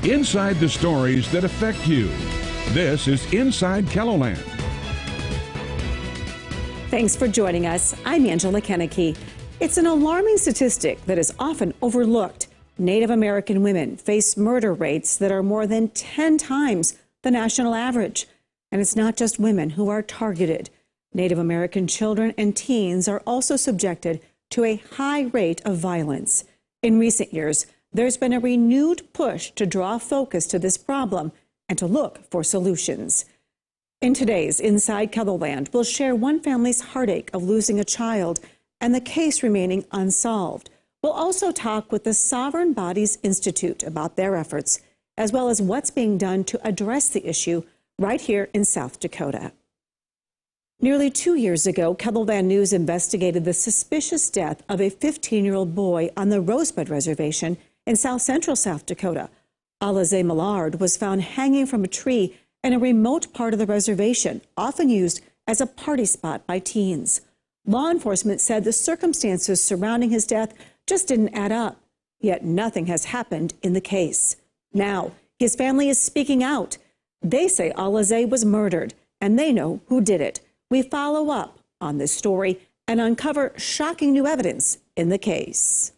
Inside the stories that affect you. This is Inside KELOLAND. Thanks for joining us. I'm Angela Kennecke. It's an alarming statistic that is often overlooked. Native American women face murder rates that are more than 10 times the national average. And it's not just women who are targeted. Native American children and teens are also subjected to a high rate of violence. In recent years, there's been a renewed push to draw focus to this problem and to look for solutions. In today's Inside KELOLAND, we'll share one family's heartache of losing a child and the case remaining unsolved. We'll also talk with the Sovereign Bodies Institute about their efforts, as well as what's being done to address the issue right here in South Dakota. Nearly 2 years ago, KELOLAND News investigated the suspicious death of a 15-year-old boy on the Rosebud Reservation in south central South Dakota. Alize Millard was found hanging from a tree in a remote part of the reservation, often used as a party spot by teens. Law enforcement said the circumstances surrounding his death just didn't add up, yet nothing has happened in the case. Now, his family is speaking out. They say Alize was murdered, and they know who did it. We follow up on this story and uncover shocking new evidence in the case.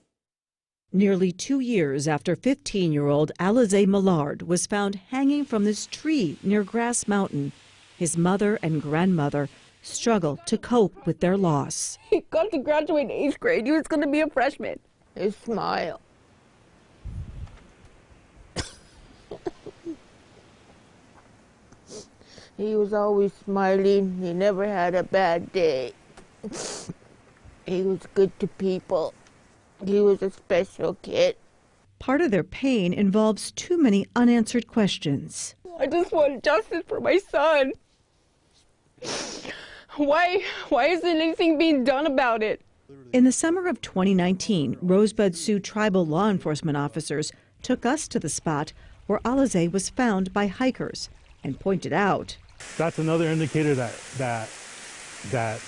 Nearly 2 years after 15-year-old Alize Millard was found hanging from this tree near Grass Mountain, his mother and grandmother struggle to cope with their loss. He got to graduate in 8th grade. He was going to be a freshman. His smile. He was always smiling. He never had a bad day. He was good to people. He was a special kid. Part of their pain involves too many unanswered questions. I just want justice for my son. Why isn't anything being done about it? In the summer of 2019, Rosebud Sioux tribal law enforcement officers took us to the spot where Alize was found by hikers and pointed out. That's another indicator that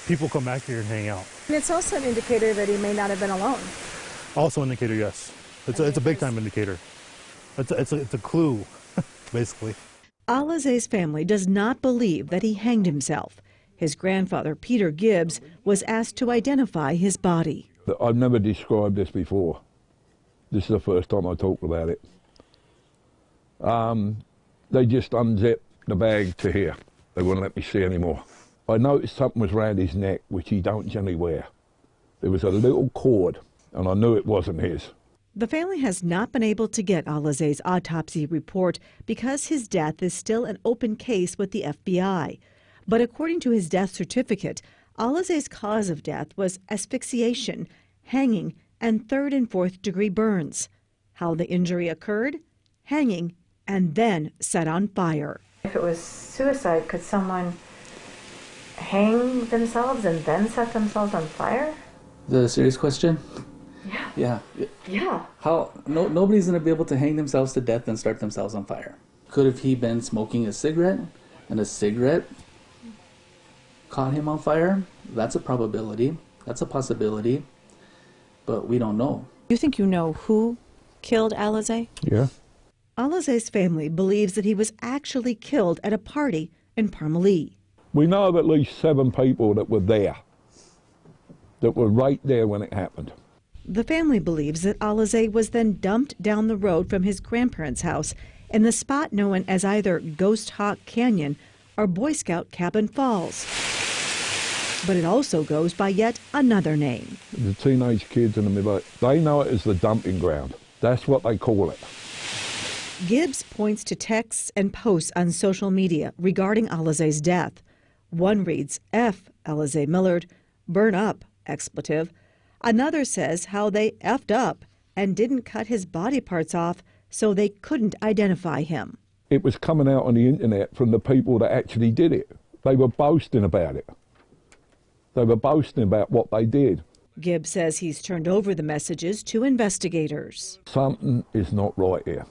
people come back here and hang out. And it's also an indicator that he may not have been alone. Also an indicator, yes. It's a big time indicator. It's a clue, basically. Alize's family does not believe that he hanged himself. His grandfather, Peter GIBBS, was asked to identify his body. I've never described this before. This is the first time I talked about it. They just unzipped the bag to here. They wouldn't let me see anymore. I noticed something was around his neck, which he don't generally wear. There was a little cord, and I knew it wasn't his. The family has not been able to get Alize's autopsy report because his death is still an open case with the FBI. But according to his death certificate, Alize's cause of death was asphyxiation, hanging, and 3rd and 4th degree burns. How the injury occurred? Hanging and then set on fire. If it was suicide, could someone hang themselves and then set themselves on fire? The serious question? Yeah. Yeah. How? Nobody's going to be able to hang themselves to death and start themselves on fire. Could have he been smoking a cigarette and a cigarette caught him on fire? That's a probability. That's a possibility. But we don't know. You think you know who killed Alize? Yeah. Alize's family believes that he was actually killed at a party in Parmalee. We know of at least 7 people that were there, that were right there when it happened. The family believes that Alize was then dumped down the road from his grandparents' house in the spot known as either Ghost Hawk Canyon or Boy Scout Cabin Falls. But it also goes by yet another name. The teenage kids in the middle, they know it as the dumping ground. That's what they call it. GIBBS points to texts and posts on social media regarding Alize's death. One reads, F. Alize Millard, burn up, expletive. Another says how they effed up and didn't cut his body parts off so they couldn't identify him. It was coming out on the internet from the people that actually did it. They were boasting about it. They were boasting about what they did. GIBBS says he's turned over the messages to investigators. Something is not right here.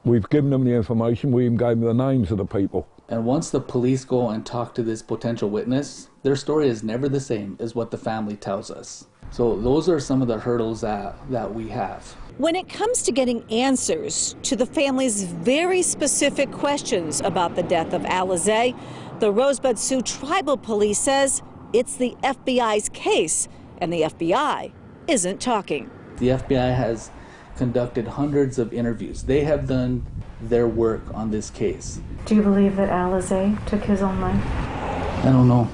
We've given them the information. We even gave them the names of the people. And once the police go and talk to this potential witness, their story is never the same as what the family tells us. So those are some of the hurdles that we have. When it comes to getting answers to the family's very specific questions about the death of Alizé, the Rosebud Sioux Tribal Police says it's the FBI's case, and the FBI isn't talking. The FBI has conducted hundreds of interviews. They have done their work on this case. Do you believe that Alizé took his own life? I don't know.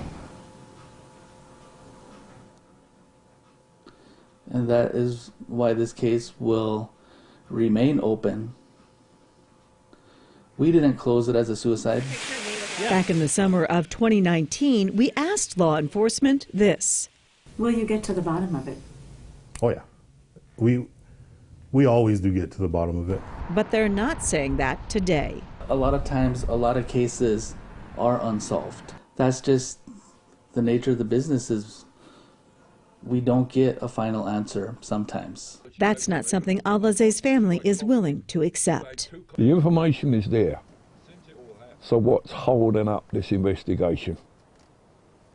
And that is why this case will remain open. We didn't close it as a suicide. Back in the summer of 2019, we asked law enforcement this. Will you get to the bottom of it? Oh yeah, we always do get to the bottom of it. But they're not saying that today. A lot of times, a lot of cases are unsolved. That's just the nature of the business. Is we don't get a final answer sometimes. That's not something Alizé's family is willing to accept. The information is there. So what's holding up this investigation?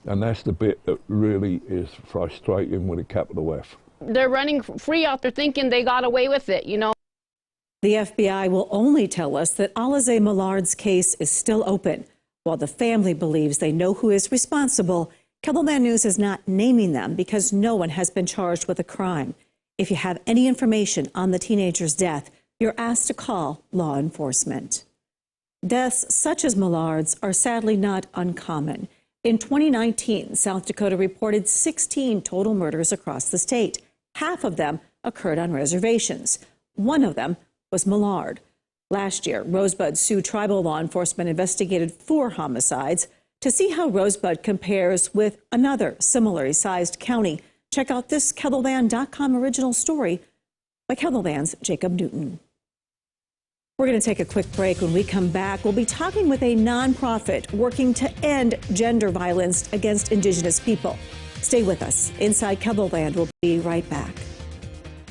And that's the bit that really is frustrating with a capital F. They're running free out there thinking they got away with it, you know. The FBI will only tell us that Alizé Millard's case is still open. While the family believes they know who is responsible, KELOLAND News is not naming them because no one has been charged with a crime. If you have any information on the teenager's death, you're asked to call law enforcement. Deaths such as Millard's are sadly not uncommon. In 2019, South Dakota reported 16 total murders across the state. Half of them occurred on reservations. One of them was Millard. Last year, Rosebud Sioux Tribal law enforcement investigated 4 homicides. To see how Rosebud compares with another similarly sized county, check out this KELOLAND.com original story by KELOLAND's Jacob Newton. We're going to take a quick break. When we come back, we'll be talking with a nonprofit working to end gender violence against Indigenous people. Stay with us. Inside KELOLAND, we'll be right back.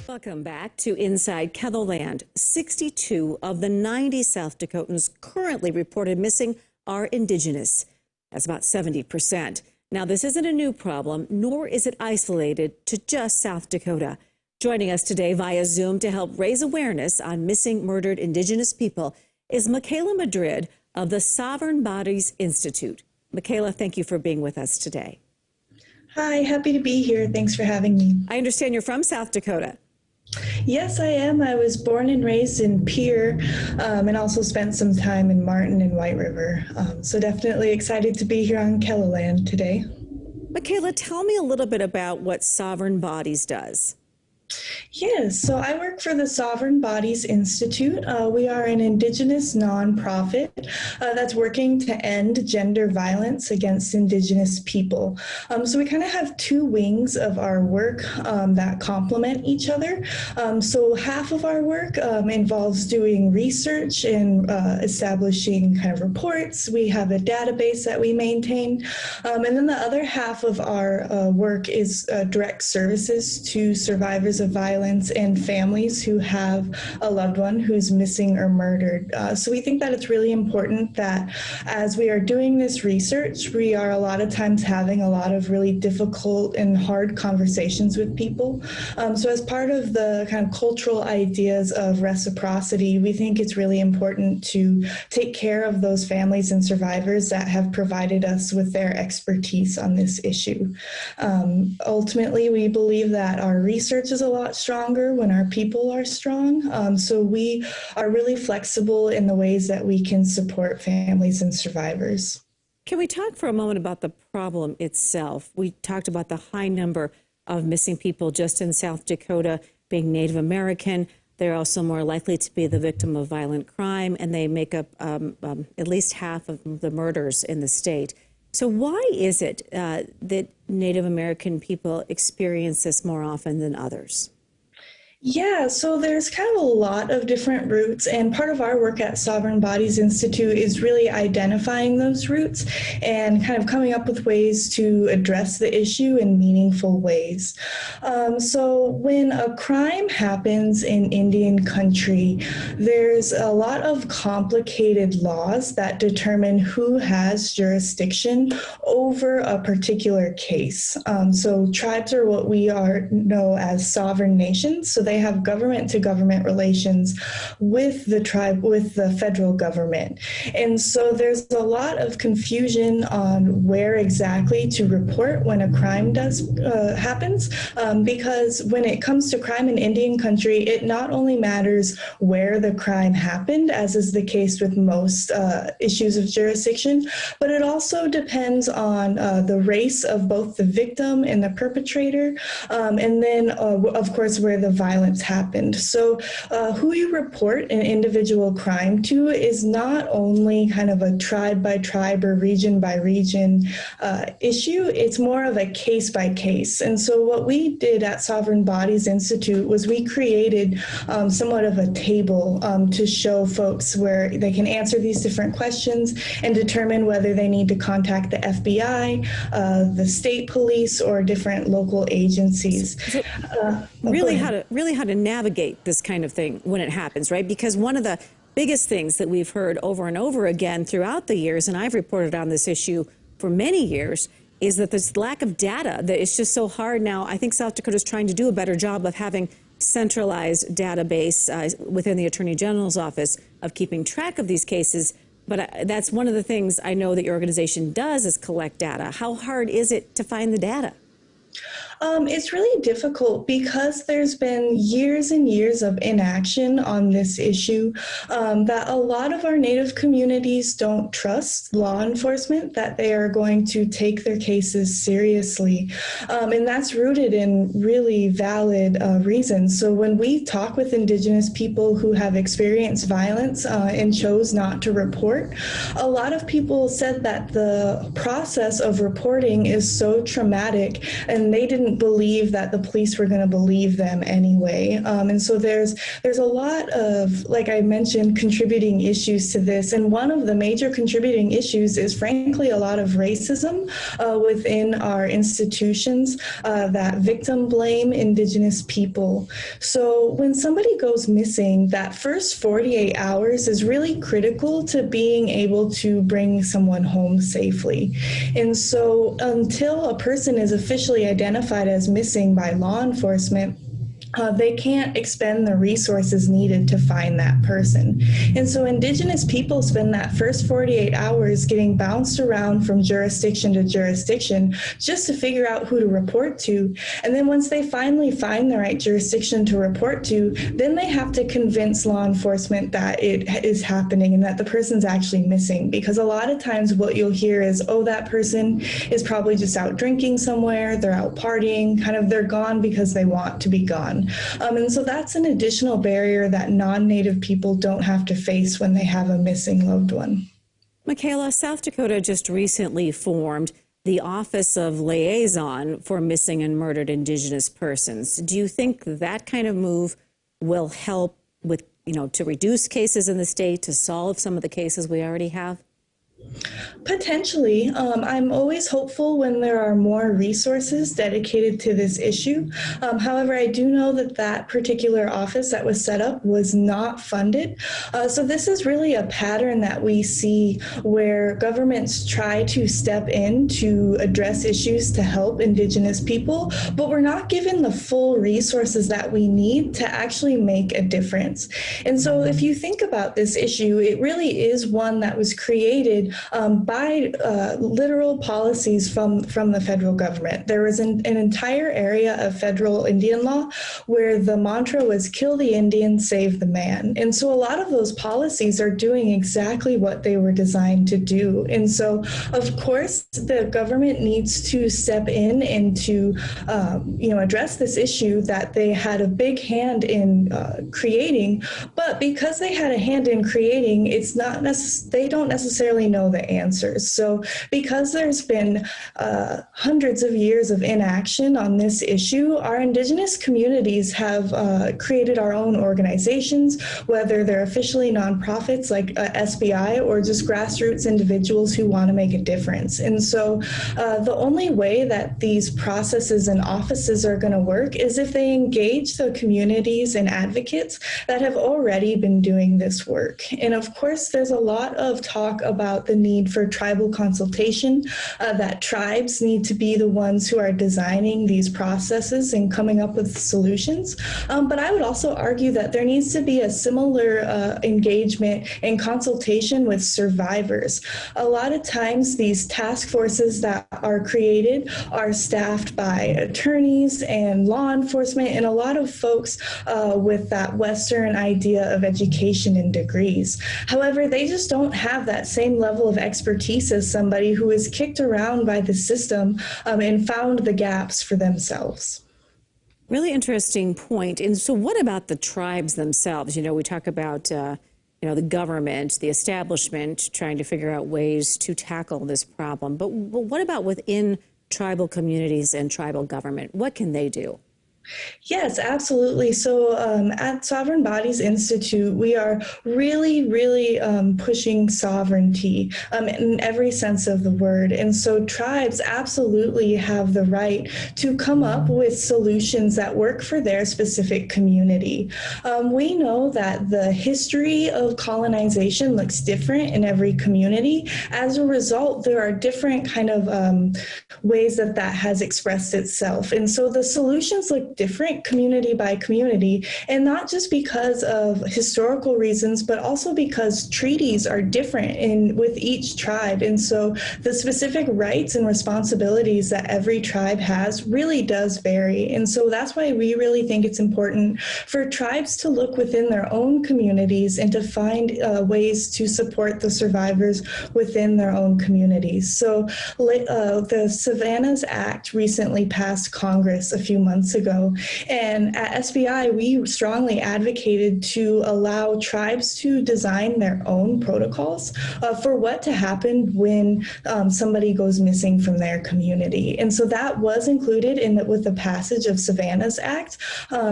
Welcome back to Inside KELOLAND. 62 of the 90 South Dakotans currently reported missing are Indigenous. That's about 70%. Now, this isn't a new problem, nor is it isolated to just South Dakota. Joining us today via Zoom to help raise awareness on missing murdered Indigenous people is Michaela Madrid of the Sovereign Bodies Institute. Michaela, thank you for being with us today. Hi, happy to be here. Thanks for having me. I understand you're from South Dakota. Yes, I am. I was born and raised in Pierre and also spent some time in Martin and White River. So definitely excited to be here on KELOLAND today. Michaela, tell me a little bit about what Sovereign Bodies does. Yes, so I work for the Sovereign Bodies Institute. We are an Indigenous nonprofit that's working to end gender violence against Indigenous people. So we kind of have 2 wings of our work that complement each other. So half of our work involves doing research and establishing kind of reports. We have a database that we maintain. And then the other half of our work is direct services to survivors of violence and families who have a loved one who's missing or murdered. So we think that it's really important that as we are doing this research, we are a lot of times having a lot of really difficult and hard conversations with people. So as part of the kind of cultural ideas of reciprocity, we think it's really important to take care of those families and survivors that have provided us with their expertise on this issue. Ultimately, we believe that our research is a lot stronger when our people are strong. So we are really flexible in the ways that we can support families and survivors. Can we talk for a moment about the problem itself? We talked about the high number of missing people just in South Dakota being Native American. They're also more likely to be the victim of violent crime, and they make up at least half of the murders in the state. So why is it that Native American people experience this more often than others? Yeah, so there's kind of a lot of different roots, and part of our work at Sovereign Bodies Institute is really identifying those roots and kind of coming up with ways to address the issue in meaningful ways. So when a crime happens in Indian country, there's a lot of complicated laws that determine who has jurisdiction over a particular case. So tribes are what we know as sovereign nations, so they they have government-to-government relations with the tribe, with the federal government. And so there's a lot of confusion on where exactly to report when a crime happens, because when it comes to crime in Indian country, it not only matters where the crime happened, as is the case with most issues of jurisdiction, but it also depends on the race of both the victim and the perpetrator, and then, of course, where the violence happened. So who you report an individual crime to is not only kind of a tribe by tribe or region by region issue, it's more of a case by case. And so what we did at Sovereign Bodies Institute was we created somewhat of a table to show folks where they can answer these different questions and determine whether they need to contact the FBI, the state police, or different local agencies. Really how to navigate this kind of thing when it happens, right? Because one of the biggest things that we've heard over and over again throughout the years, and I've reported on this issue for many years, is that this lack of data, that it's just so hard now. I think South Dakota is trying to do a better job of having centralized database within the Attorney General's office of keeping track of these cases. But that's one of the things I know that your organization does is collect data. How hard is it to find the data? It's really difficult because there's been years and years of inaction on this issue, that a lot of our Native communities don't trust law enforcement, that they are going to take their cases seriously. And that's rooted in really valid reasons. So when we talk with Indigenous people who have experienced violence and chose not to report, a lot of people said that the process of reporting is so traumatic and they didn't believe that the police were going to believe them anyway. And so there's a lot of, like I mentioned, contributing issues to this. And one of the major contributing issues is, frankly, a lot of racism within our institutions that victim blame Indigenous people. So when somebody goes missing, that first 48 hours is really critical to being able to bring someone home safely. And so until a person is officially identified as missing by law enforcement, they can't expend the resources needed to find that person. And so Indigenous people spend that first 48 hours getting bounced around from jurisdiction to jurisdiction just to figure out who to report to. And then once they finally find the right jurisdiction to report to, then they have to convince law enforcement that it is happening and that the person's actually missing. Because a lot of times what you'll hear is, oh, that person is probably just out drinking somewhere, they're out partying, kind of they're gone because they want to be gone. And so that's an additional barrier that non-Native people don't have to face when they have a missing loved one. Michaela, South Dakota just recently formed the Office of Liaison for Missing and Murdered Indigenous Persons. Do you think that kind of move will help with, to reduce cases in the state, to solve some of the cases we already have? Potentially. I'm always hopeful when there are more resources dedicated to this issue. However, I do know that that particular office that was set up was not funded. So this is really a pattern that we see where governments try to step in to address issues to help Indigenous people, but we're not given the full resources that we need to actually make a difference. And so if you think about this issue, it really is one that was created by literal policies from the federal government. There was an entire area of federal Indian law where the mantra was kill the Indian, save the man. And so a lot of those policies are doing exactly what they were designed to do. And so, of course, the government needs to step in and to address this issue that they had a big hand in creating. But because they had a hand in creating, it's not they don't necessarily know the answers. So because there's been hundreds of years of inaction on this issue, our Indigenous communities have created our own organizations, whether they're officially nonprofits like SBI or just grassroots individuals who want to make a difference. And so the only way that these processes and offices are going to work is if they engage the communities and advocates that have already been doing this work. And of course, there's a lot of talk about the the need for tribal consultation, that tribes need to be the ones who are designing these processes and coming up with solutions. But I would also argue that there needs to be a similar engagement and consultation with survivors. A lot of times these task forces that are created are staffed by attorneys and law enforcement and a lot of folks with that Western idea of education and degrees. However, they just don't have that same level of expertise as somebody who is kicked around by the system and found the gaps for themselves. Really interesting point. And so what about the tribes themselves? You know, we talk about, the government, the establishment trying to figure out ways to tackle this problem. But what about within tribal communities and tribal government? What can they do? Yes, absolutely. So at Sovereign Bodies Institute, we are really pushing sovereignty in every sense of the word. And so tribes absolutely have the right to come up with solutions that work for their specific community. We know that the history of colonization looks different in every community. As a result, there are different kind of ways that has expressed itself. And so the solutions look different community by community, and not just because of historical reasons, but also because treaties are different with each tribe. And so the specific rights and responsibilities that every tribe has really does vary. And so that's why we really think it's important for tribes to look within their own communities and to find ways to support the survivors within their own communities. So the Savannah's Act recently passed Congress a few months ago. And at SBI, we strongly advocated to allow tribes to design their own protocols for what to happen when somebody goes missing from their community. And so that was included with the passage of Savannah's Act.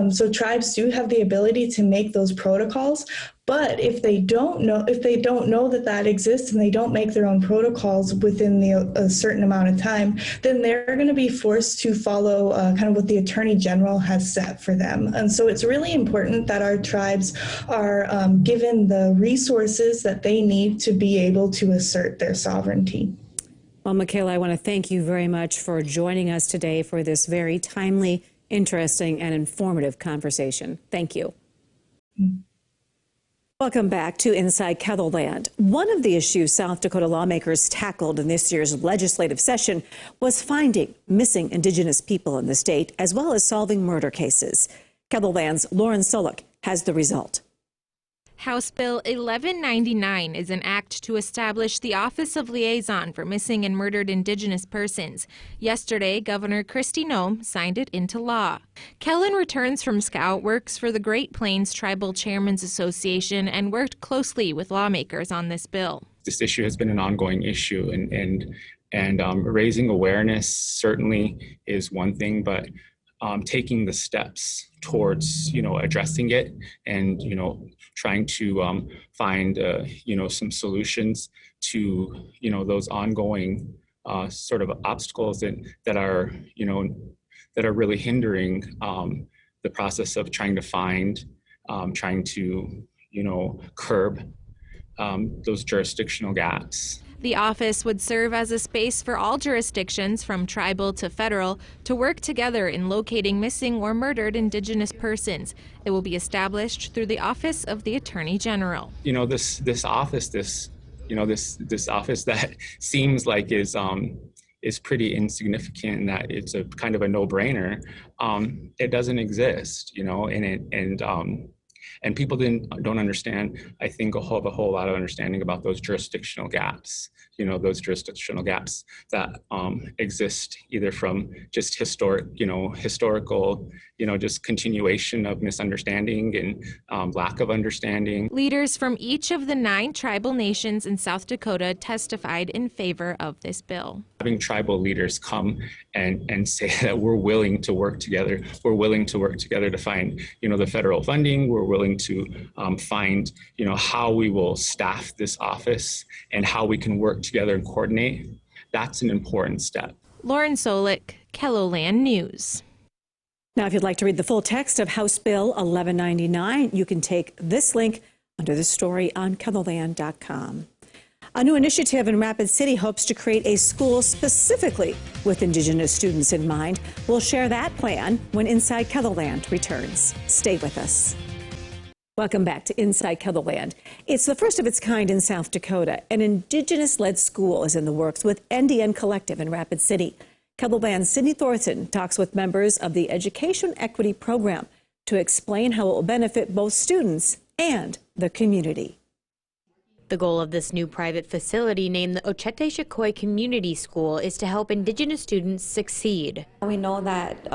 So tribes do have the ability to make those protocols. But if they don't know that exists and they don't make their own protocols within a certain amount of time, then they're going to be forced to follow kind of what the Attorney General has set for them. And so it's really important that our tribes are given the resources that they need to be able to assert their sovereignty. Well, Michaela, I want to thank you very much for joining us today for this very timely, interesting, and informative conversation. Thank you. Welcome back to Inside KELOLAND. One of the issues South Dakota lawmakers tackled in this year's legislative session was finding missing Indigenous people in the state, as well as solving murder cases. KELOLAND's Lauren Solik has the result. House Bill 1199 is an act to establish the Office of Liaison for Missing and Murdered Indigenous Persons. Yesterday, Governor Kristi Noem signed it into law. KELLEN returns from Scout, works for the Great Plains Tribal Chairmen's Association, and worked closely with lawmakers on this bill. This issue has been an ongoing issue, and raising awareness certainly is one thing, but taking the steps towards addressing it and trying to find some solutions to those ongoing sort of obstacles that are really hindering the process of trying to find, trying to curb those jurisdictional gaps. The office would serve as a space for all jurisdictions, from tribal to federal, to work together in locating missing or murdered Indigenous persons. It will be established through the Office of the Attorney General. This office that seems like is pretty insignificant, and that it's a kind of a no-brainer. It doesn't exist, and people don't understand, I think, a whole lot of understanding about those jurisdictional gaps, those jurisdictional gaps that exist either from just historical, just continuation of misunderstanding and lack of understanding. Leaders from each of the 9 tribal nations in South Dakota testified in favor of this bill. Having tribal leaders come and say that we're willing to work together, to find, the federal funding, we're willing to find, how we will staff this office and how we can work together and coordinate. That's an important step. Lauren Solik, KELOLAND News. Now, if you'd like to read the full text of House Bill 1199, you can take this link under the story on KELOLAND.com. A new initiative in Rapid City hopes to create a school specifically with Indigenous students in mind. We'll share that plan when Inside KELOLAND returns. Stay with us. Welcome back to Inside KELOLAND. It's the first of its kind in South Dakota. An Indigenous-led school is in the works with NDN Collective in Rapid City. KELOLAND's Sydney Thorson talks with members of the Education Equity Program to explain how it will benefit both students and the community. The goal of this new private facility, named the Ochete Community School, is to help Indigenous students succeed. We know that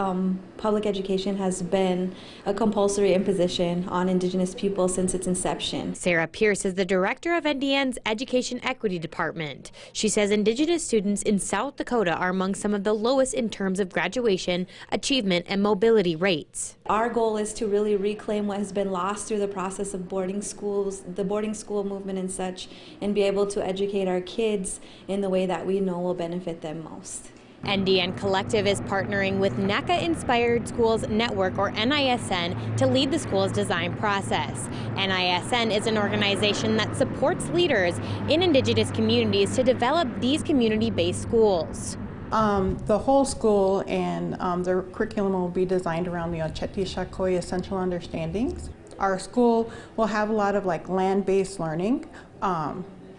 public education has been a compulsory imposition on Indigenous people since its inception. Sarah Pierce is the director of NDN's Education Equity Department. She says Indigenous students in South Dakota are among some of the lowest in terms of graduation, achievement, and mobility rates. Our goal is to really reclaim what has been lost through the process of boarding schools, the boarding school movement and such, and be able to educate our kids in the way that we know will benefit them most. NDN Collective is partnering with NACA Inspired Schools Network, or NISN, to lead the school's design process. NISN is an organization that supports leaders in Indigenous communities to develop these community-based schools. The whole school and the curriculum will be designed around the Ochete essential understandings. Our school will have a lot of land-based learning.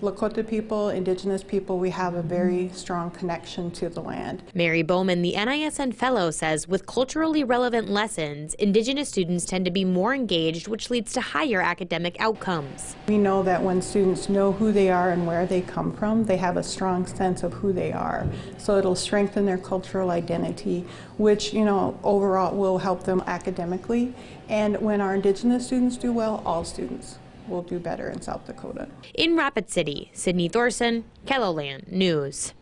Lakota people, Indigenous people, we have a very strong connection to the land. Mary Bowman, the NISN fellow, says with culturally relevant lessons, Indigenous students tend to be more engaged, which leads to higher academic outcomes. We know that when students know who they are and where they come from, they have a strong sense of who they are. So it'll strengthen their cultural identity, which, overall will help them academically. And when our Indigenous students do well, all students will do better in South Dakota. In Rapid City, Sydney Thorson, KELOLAND News.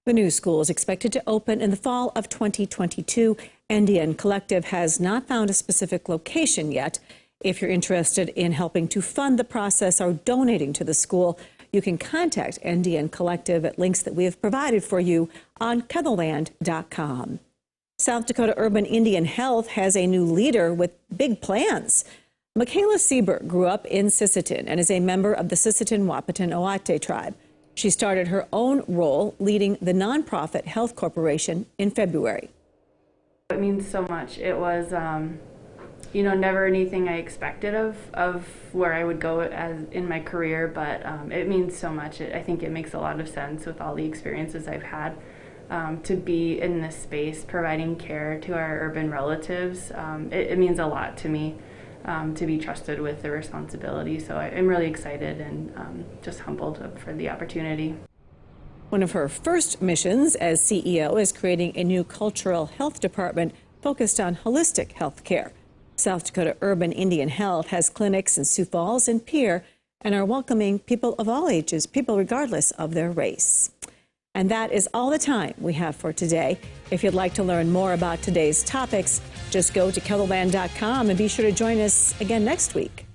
The new school is expected to open in the fall of 2022. NDN Collective has not found a specific location yet. If you're interested in helping to fund the process or donating to the school, you can contact NDN Collective at links that we have provided for you on KELOLAND.com. South Dakota Urban Indian Health has a new leader with big plans. Michaela Sieber grew up in Sisseton and is a member of the Sisseton Wahpeton Oate tribe. She started her own role leading the nonprofit Health Corporation in February. It means so much. It was, never anything I expected of where I would go as in my career, but it means so much. I think it makes a lot of sense with all the experiences I've had to be in this space, providing care to our urban relatives. It means a lot to me. To be trusted with the responsibility. So I'm really excited and just humbled for the opportunity. One of her first missions as CEO is creating a new cultural health department focused on holistic health care. South Dakota Urban Indian Health has clinics in Sioux Falls and Pierre and are welcoming people of all ages, people regardless of their race. And that is all the time we have for today. If you'd like to learn more about today's topics, just go to KELOLAND.com and be sure to join us again next week.